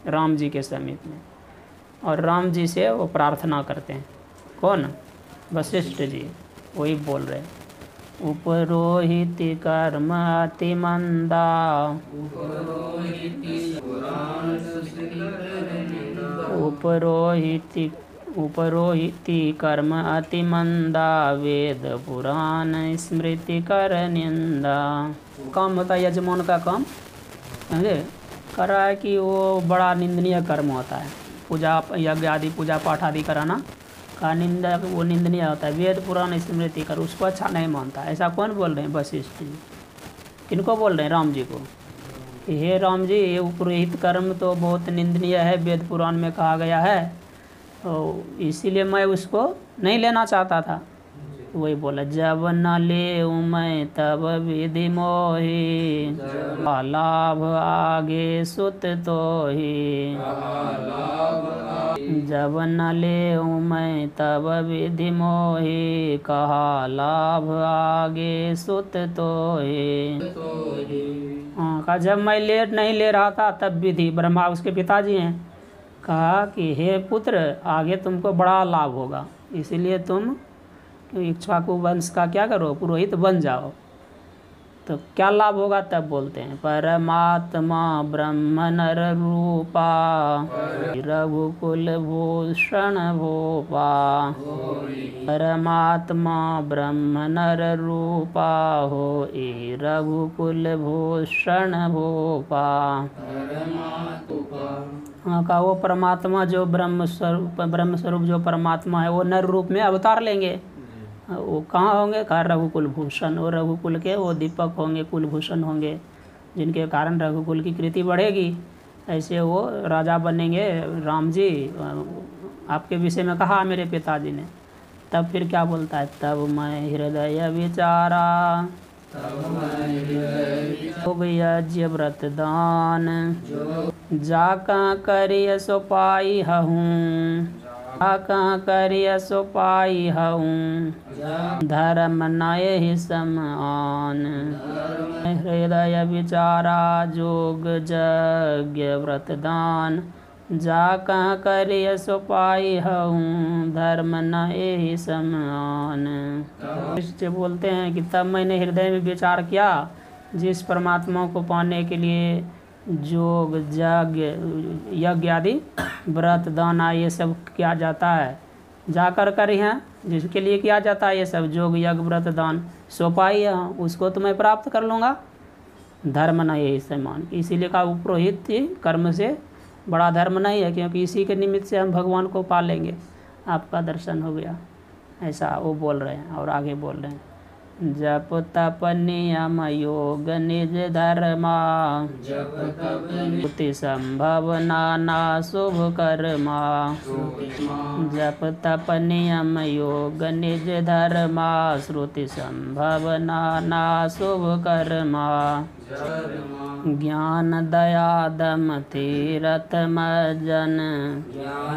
राम जी के समीप में, और राम जी से वो प्रार्थना करते हैं। कौन? वशिष्ठ जी, वही बोल रहे हैं। उपरोहिति कर्म अति मंदा, उपरोहिति कर्म अति मंदा, वेद पुराण स्मृति कर निंदा। काम होता है यजमान का काम, समझे, कर रहा है कि वो बड़ा निंदनीय कर्म होता है। पूजा यज्ञ आदि, पूजा पाठ आदि कराना का निंदा, वो निंदनीय होता है। वेद पुराण स्मृति कर, उसको अच्छा नहीं मानता। ऐसा कौन बोल रहे हैं? वशिष्ठ जी। किनको बोल रहे हैं? राम जी को। हे राम जी, ये उपरोहित कर्म तो बहुत निंदनीय है, वेद पुराण में कहा गया है, तो इसीलिए मैं उसको नहीं लेना चाहता था। वही बोला, जब न ले मैं तब विधि मोही, लाभ आगे सुत तो ही। जब न ले मैं तब विधि मोही, कहा लाभ आगे सुत तो ही। हाँ, कहा जब मैं नहीं ले रहा था तब विधि, ब्रह्मा उसके पिताजी हैं, कहा कि हे पुत्र, आगे तुमको बड़ा लाभ होगा, इसीलिए तुम इक्ष्वाकु वंश का क्या करो, पुरोहित बन जाओ। तो क्या लाभ होगा? तब बोलते हैं, परमात्मा ब्रह्म नर रूपा, रघुकुल भूषण भोपा। परमात्मा ब्रह्म नर रूपा, हो ए रघुकुल भूषण भोपा। हाँ, का वो परमात्मा जो ब्रह्म स्वरूप जो परमात्मा है, वो नर रूप में अवतार लेंगे। वो कहाँ होंगे? कहा रघुकुल भूषण, वो रघुकुल के वो दीपक होंगे, कुलभूषण होंगे, जिनके कारण रघुकुल की कृति बढ़ेगी। ऐसे वो राजा बनेंगे। राम जी आपके विषय में कहा मेरे पिताजी ने। तब फिर क्या बोलता है, तब मैं हृदय विचारा, यज्ञ व्रत दान, जाका करिय सो पाई हूँ, जाका करिय सो पाई हूँ, धर्म नय ही समान। हृदय विचारा, जोग यज्ञ व्रत दान, जाका करिय सो पाई हूँ, धर्म नय ही समान। इससे बोलते हैं कि तब मैंने हृदय में विचार किया, जिस परमात्मा को पाने के लिए जोग यज्ञ आदि व्रत दाना ये सब किया जाता है, जाकर कर हैं जिसके लिए किया जाता है ये सब जोग यज्ञ व्रत दान, सो पाई उसको तो मैं प्राप्त कर लूँगा, धर्म नहीं है समान। इसीलिए कहा उपरोहित कर्म से बड़ा धर्म नहीं है, क्योंकि इसी के निमित्त से हम भगवान को पा लेंगे, आपका दर्शन हो गया। ऐसा वो बोल रहे हैं। और आगे बोल रहे हैं, जप तप नियम योग निज धर्मा, श्रुति संभव नाना शुभ कर्मा। जप तप नियम योग निज धर्मा, श्रुति संभव नाना शुभ कर्मा। ज्ञान दया दम तीरथ मज्जन,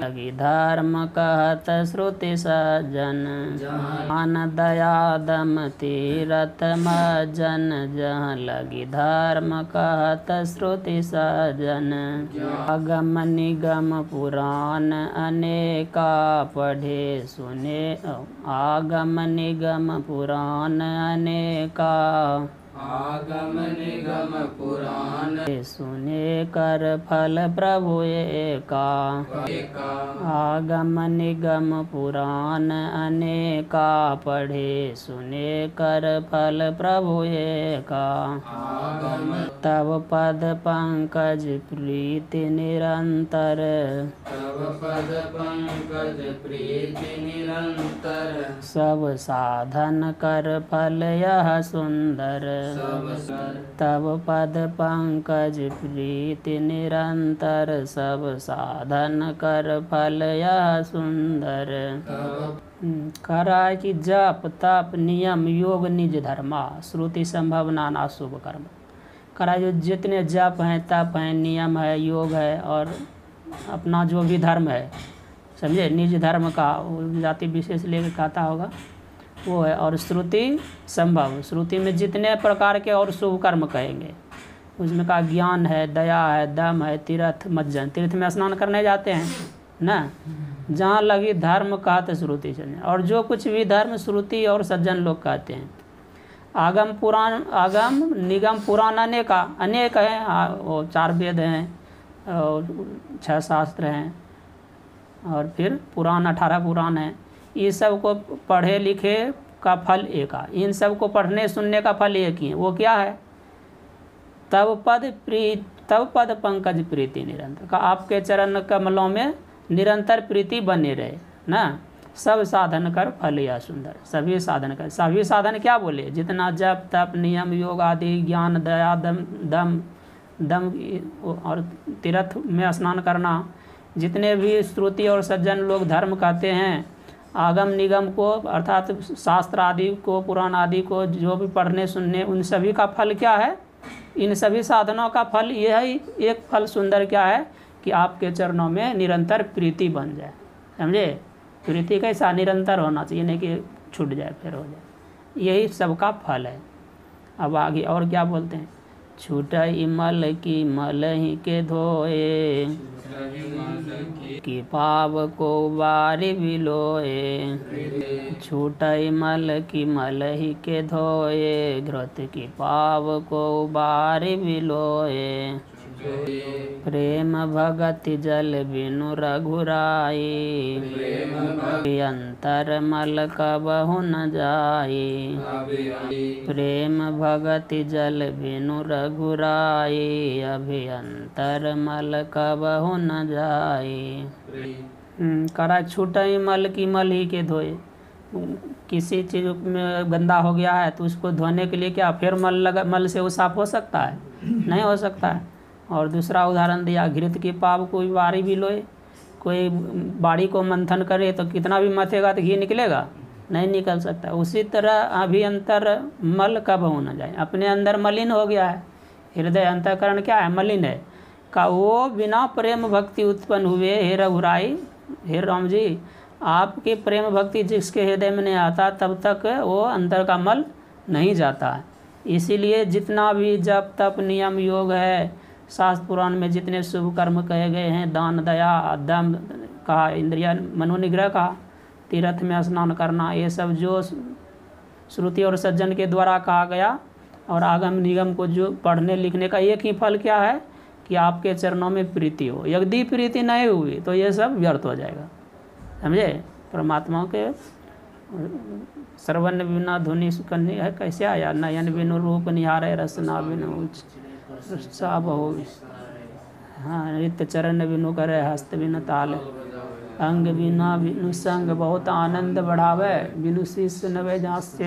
लगी धर्म कहत श्रुति सज्जन। ज्ञान दया दम तीरथ मज्जन, जहाँ लगी धर्म कहत श्रुति सज्जन। आगम निगम पुराण अनेका, पढ़े सुने आगम निगम पुराण अनेका। आगम निगम पुराण सुने कर फल प्रभु एका। आगम निगम पुराण अनेका, पढ़े सुने कर फल प्रभु एका। तब पद पंकज प्रीति निरंतर, तब पद पंकज प्रीति निरंतर। सब साधन कर फल यह सुंदर, तब पद पंकज प्रीति निरंतर। सब साधन कर फल यह सुंदर। कह रहा है कि जप तप नियम योग निज धर्मा, श्रुति संभव नाना शुभ कर्म। कह रहा है जो जितने जप हैं तप हैं नियम है योग है और अपना जो भी धर्म है, समझे, निज धर्म का जाति विशेष लेकर कहता होगा वो है। और श्रुति संभव, श्रुति में जितने प्रकार के और शुभ कर्म कहेंगे, उसमें का ज्ञान है, दया है, दम है, तीर्थ मज्जन, तीर्थ में स्नान करने जाते हैं ना, जहाँ लगी धर्म कहते श्रुति चले, और जो कुछ भी धर्म श्रुति और सज्जन लोग कहते हैं। आगम पुराण, आगम निगम पुराण अनेक हैं, वो 4 वेद हैं और 6 शास्त्र हैं, और फिर पुराण 18 पुराण हैं। ये सब को पढ़े लिखे का फल एक है, इन सब को पढ़ने सुनने का फल एक ही है। वो क्या है? तब पद पंकज प्रीति निरंतर का, आपके चरण कमलों में निरंतर प्रीति बने रहे ना। सब साधन कर फल या सुंदर, सभी साधन कर, सभी साधन क्या बोले? जितना जप तप नियम योग आदि, ज्ञान दया दम और तीर्थ में स्नान करना, जितने भी श्रुति और सज्जन लोग धर्म कहते हैं, आगम निगम को अर्थात शास्त्र आदि को, पुराण आदि को जो भी पढ़ने सुनने, उन सभी का फल क्या है? इन सभी साधनों का फल यह ही एक फल सुंदर क्या है कि आपके चरणों में निरंतर प्रीति बन जाए। समझे? प्रीति कैसा? निरंतर होना चाहिए, नहीं कि छूट जाए फिर हो जाए। यही सबका फल है। अब आगे और क्या बोलते हैं? छूटई मल की मल ही के धोए, कि पाव को बारी बिलोए। छूटई मल की मल ही के धोए, घृत की पाव को बारी बिलोए। प्रेम भगति जल बिनु रघुराई, अंतर मल कबहु न जाई। प्रेम भगति जल बिनु रघुराई, अभियंतर मल कबहु न जाई। करा छूटई मल की मल ही के धोए। किसी चीज़ में गंदा हो गया है तो उसको धोने के लिए क्या फिर मल से वो साफ हो सकता है? नहीं हो सकता है। और दूसरा उदाहरण दिया, घृत की पाव कोई बारी भी लोए, कोई बाड़ी को मंथन करे तो कितना भी मथेगा तो घी निकलेगा? नहीं निकल सकता। उसी तरह अभियंतर मल कब हो न जाए, अपने अंदर मलिन हो गया है, हृदय अंतःकरण क्या है? मलिन है का, वो बिना प्रेम भक्ति उत्पन्न हुए हे रघुराई, हे राम जी, आपके प्रेम भक्ति जिसके हृदय में नहीं आता तब तक वो अंदर का मल नहीं जाता है। इसीलिए जितना भी जप तप नियम योग है, शास्त्र पुराण में जितने शुभ कर्म कहे गए हैं, दान दया दम कहा, इंद्रिय मनोनिग्रह कहा, तीर्थ में स्नान करना, ये सब जो श्रुति और सज्जन के द्वारा कहा गया, और आगम निगम को जो पढ़ने लिखने का एक ही फल क्या है कि आपके चरणों में प्रीति हो। यदि प्रीति नहीं हुई तो ये सब व्यर्थ हो जाएगा। समझे? परमात्मा के श्रवण बिना धुनि सुकन्नी है, कैसे आया? नयन बिनु रूप निहारे, रसना बिनु सब हो। हाँ, नित्य चरण बिनु करे, हस्त बिनु ताल, अंग बिना बिनु संग, बहुत आनंद बढ़ावे, बिनु शिष्य नवे जास्य।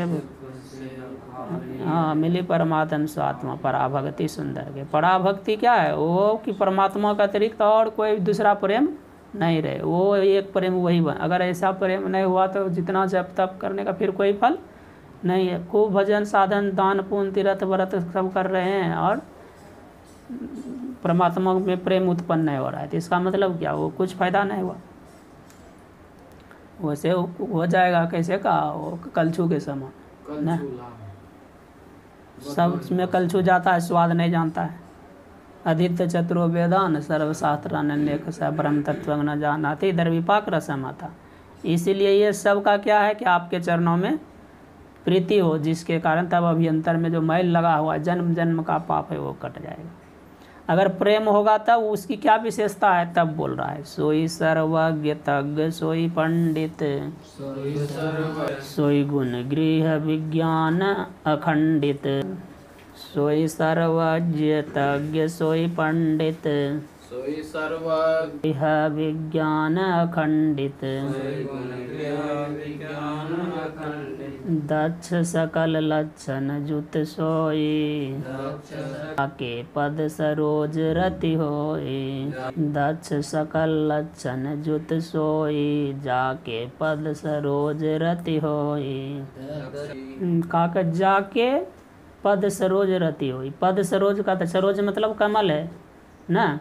हाँ, मिली परमात्म स्वात्मा, पराभक्ति सुंदर के। पराभक्ति क्या है? वो कि परमात्मा का अतिरिक्त और कोई दूसरा प्रेम नहीं रहे, वो एक प्रेम वही बन। अगर ऐसा प्रेम नहीं हुआ तो जितना जप तप करने का फिर कोई फल नहीं है। खूब भजन साधन दान पुण्य तीर्थ व्रत सब कर रहे हैं और परमात्मा में प्रेम उत्पन्न नहीं हो रहा है, तो इसका मतलब क्या? वो कुछ फायदा नहीं हुआ। वैसे हो जाएगा कैसे का? वो कलछू के समान ना, सब में कलछू जाता है, स्वाद नहीं जानता है। अधित्य चतुरो वेदान सर्वशास्त्र अनन्य स ब्रह्म तत्व न जानाति, इधर विपाक रसम आता। इसीलिए ये सब का क्या है कि आपके चरणों में प्रीति हो, जिसके कारण तब अभियंतर में जो मैल लगा हुआ जन्म जन्म का पाप है वो कट जाएगा। अगर प्रेम होगा तब उसकी क्या विशेषता है? तब बोल रहा है, सोई सर्वज्ञ तज्ञ सोई पंडित, सोई गुण गृह विज्ञान अखंडित। सोई सर्वज्ञ तज्ञ सोई पंडित, सोई सर्वज्ञ विज्ञान अखंडित। दक्ष सकल लक्षण जुत सोई, के पद सरोज रति होई। दक्ष सकल लक्षण जुत सोई, जाके पद सरोज रति होई। काका जाके पद सरोज रति हुई। पद सरोज का, सरोज मतलब कमल है ना।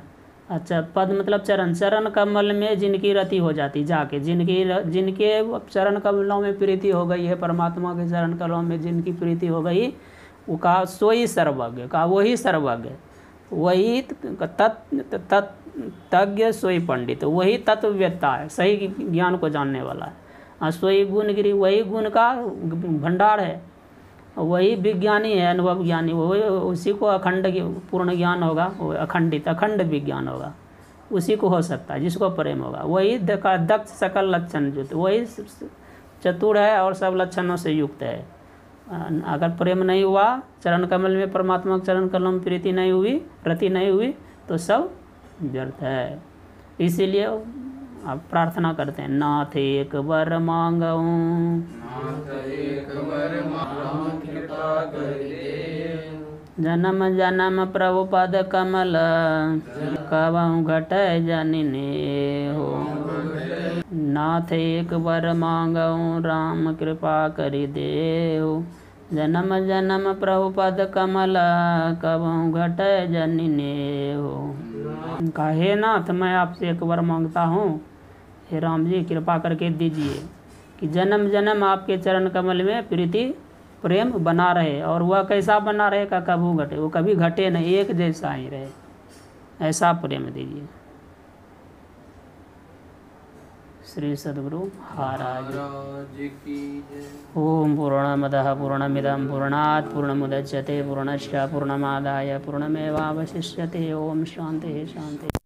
अच्छा, पद मतलब चरण, चरण कमल में जिनकी रति हो जाती, जाके जिनके चरण कमलों में प्रीति हो गई है, परमात्मा के चरण कमलों में जिनकी प्रीति हो गई, वो का सोई सर्वज्ञ का, वही सर्वज्ञ। वही तज्ञ सोई पंडित, वही तत्ववेत्ता है, सही ज्ञान को जानने वाला है। सोई गुणगिरी, वही गुण का भंडार है, वही विज्ञानी है, अनुभव ज्ञानी, वही उसी को अखंड पूर्ण ज्ञान होगा, वो अखंडित अखंड विज्ञान होगा, उसी को हो सकता है जिसको प्रेम होगा। वही दक्ष सकल लक्षण युक्त, वही चतुर है और सब लक्षणों से युक्त है। अगर प्रेम नहीं हुआ, चरण कमल में परमात्मा चरण कमल में प्रीति नहीं हुई, रति नहीं हुई, तो सब व्यर्थ है। इसीलिए आप प्रार्थना करते हैं, नाथ एक वर मांगऊं, जन्म जन्म प्रभु पद कमल, कबहु घटै जनिने हो। नाथ एक वर मांगऊं, राम कृपा करि देहु, जन्म जन्म प्रभु पद कमल, कबहु घटै जनिने हो। कहा, हे नाथ, मैं आपसे एक वर मांगता हूँ, हे राम जी कृपा करके दीजिए कि जन्म जन्म आपके चरण कमल में प्रीति प्रेम बना रहे। और वह कैसा बना रहे का कबू घटे, वो कभी घटे नहीं, एक जैसा ही रहे, ऐसा प्रेम दीजिए। श्री सद्गुरु महाराज की। ओम पूर्णमदः पूर्णमिदं पूर्णात् पूर्णमुदच्यते पूर्णस्य पूर्णमादाय पूर्णमेवावशिष्यते। ओम शांति शांति।